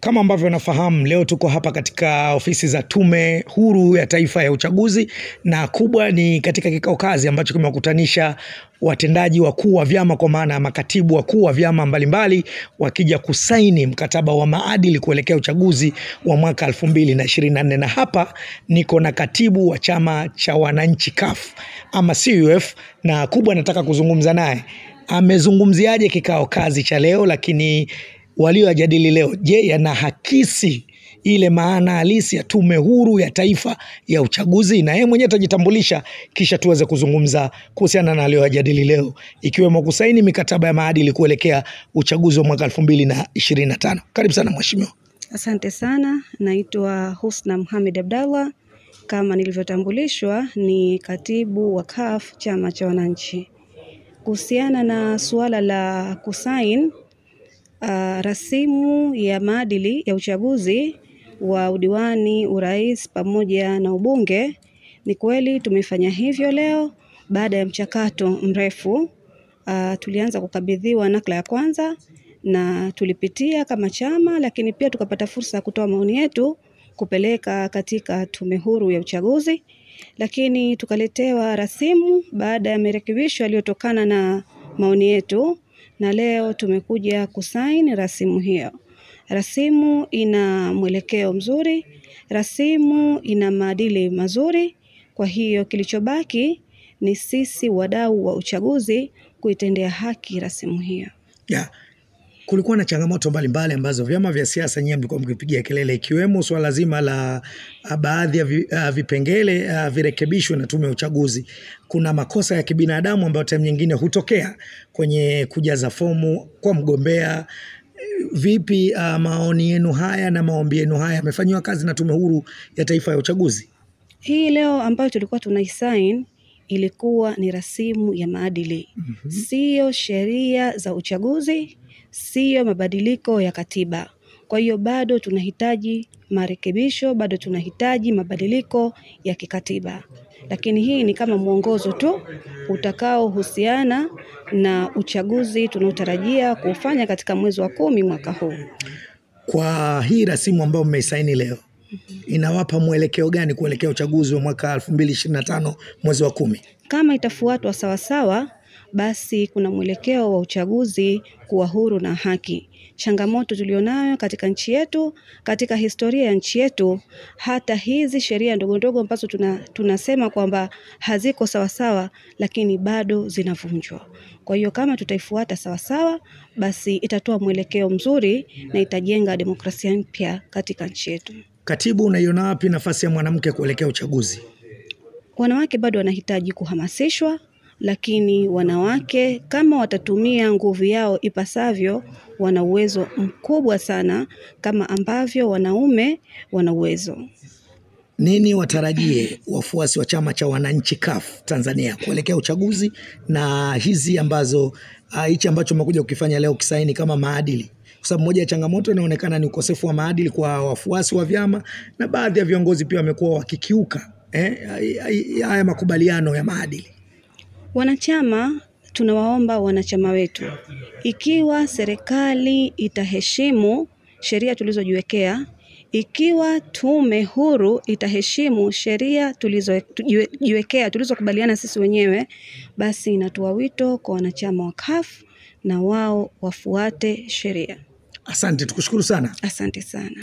Kama ambavyo nafahamu, leo tuko hapa katika ofisi za Tume Huru ya Taifa ya Uchaguzi, na kubwa ni katika kikao kazi ambacho kimewakutanisha watendaji wakuu wa vyama, kwa maana makatibu wakuu wa vyama mbalimbali, wakija kusaini mkataba wa maadili kuelekea uchaguzi wa mwaka 2024. Na hapa niko na katibu wa chama cha wananchi CUF ama CUF, na kubwa nataka kuzungumza naye. Amezungumziaje kikao kazi cha leo, lakini waliojadili leo, je, yanahakisi ile maana halisi ya Tume Huru ya Taifa ya Uchaguzi? Na yeye mwenyewe atajitambulisha, kisha tuweze kuzungumza kuhusiana na aliyojadili leo, ikiwemo kusaini mikataba ya maadili kuelekea uchaguzi wa mwaka 2025. Karibu sana mheshimiwa. Asante sana, naitwa Husna Mohamed Abdallah. Kama nilivyotambulishwa, ni katibu wa CUF, chama cha wananchi. Kuhusiana na suala la kusaini rasimu ya maadili ya uchaguzi wa udiwani, urais pamoja na ubunge, ni kweli tumefanya hivyo leo baada ya mchakato mrefu. Tulianza kukabidhiwa nakala ya kwanza na tulipitia kama chama, lakini pia tukapata fursa ya kutoa maoni yetu kupeleka katika Tume Huru ya Uchaguzi, lakini tukaletewa rasimu baada ya marekebisho yaliyotokana na maoni yetu, na leo tumekuja kusaini rasimu hiyo. Rasimu ina mwelekeo mzuri, rasimu ina maadili mazuri. Kwa hiyo kilichobaki ni sisi wadau wa uchaguzi kuitendea haki rasimu hiyo. Kulikuwa na changamoto mbalimbali ambazo vyama vya siasa nyinyi mlikuwa mkipigia kelele, ikiwemo swala zima la baadhi ya vipengele virekebishwe na Tume ya Uchaguzi. Kuna makosa ya kibinadamu ambayo time nyingine hutokea kwenye kujaza fomu kwa mgombea. Vipi maoni yenu haya na maombi yenu haya yamefanywa kazi na Tume Huru ya Taifa ya Uchaguzi? Hii leo ambayo tulikuwa tunaisign ilikuwa ni rasimu ya maadili. Sio sheria za uchaguzi, sio mabadiliko ya katiba. Kwa hiyo bado tunahitaji marekebisho, bado tunahitaji mabadiliko ya kikatiba. Lakini hii ni kama mwongozo tu utakao husiana na uchaguzi tunaotarajia kufanya katika mwezi wa 10 mwaka huu. Kwa hii rasimu ambayo mmeisaini leo, inawapa mwelekeo gani kuelekea uchaguzi wa mwaka 2025 mwezi wa 10? Kama itafuatwa sawasawa, basi kuna mwelekeo wa uchaguzi kuwa huru na haki. Changamoto tulionayo katika nchi yetu, katika historia ya nchi yetu, hata hizi sheria ndogo ndogo ambazo tunasema kwamba haziko sawasawa, lakini bado zinavunjwa. Kwa hiyo kama tutaifuata sawasawa, basi itatoa mwelekeo mzuri na itajenga demokrasia mpya katika nchi yetu. Katibu, unaiona wapi nafasi ya mwanamke kuelekea uchaguzi? Wanawake bado wanahitaji kuhamasishwa, lakini wanawake kama watatumia nguvu yao ipasavyo, wana uwezo mkubwa sana kama ambavyo wanaume wana uwezo. Nini watarajie wafuasi wa chama cha wananchi CUF Tanzania kuelekea uchaguzi na hizi ambazo hichi ambacho mmekuja kukifanya leo kisaini kama maadili? Kwa sababu moja ya changamoto inaonekana ni ukosefu wa maadili kwa wafuasi wa vyama, na baadhi ya viongozi pia wamekuwa wakikiuka haya makubaliano ya maadili. Wanachama, tunawaomba wanachama wetu, ikiwa serikali itaheshimu sheria tulizojiwekea, ikiwa Tume Huru itaheshimu sheria tulizojiwekea, tulizokubaliana sisi wenyewe, basi inatoa wito kwa wanachama wa CUF na wao wafuate sheria. Asante, tukushukuru sana. Asante sana.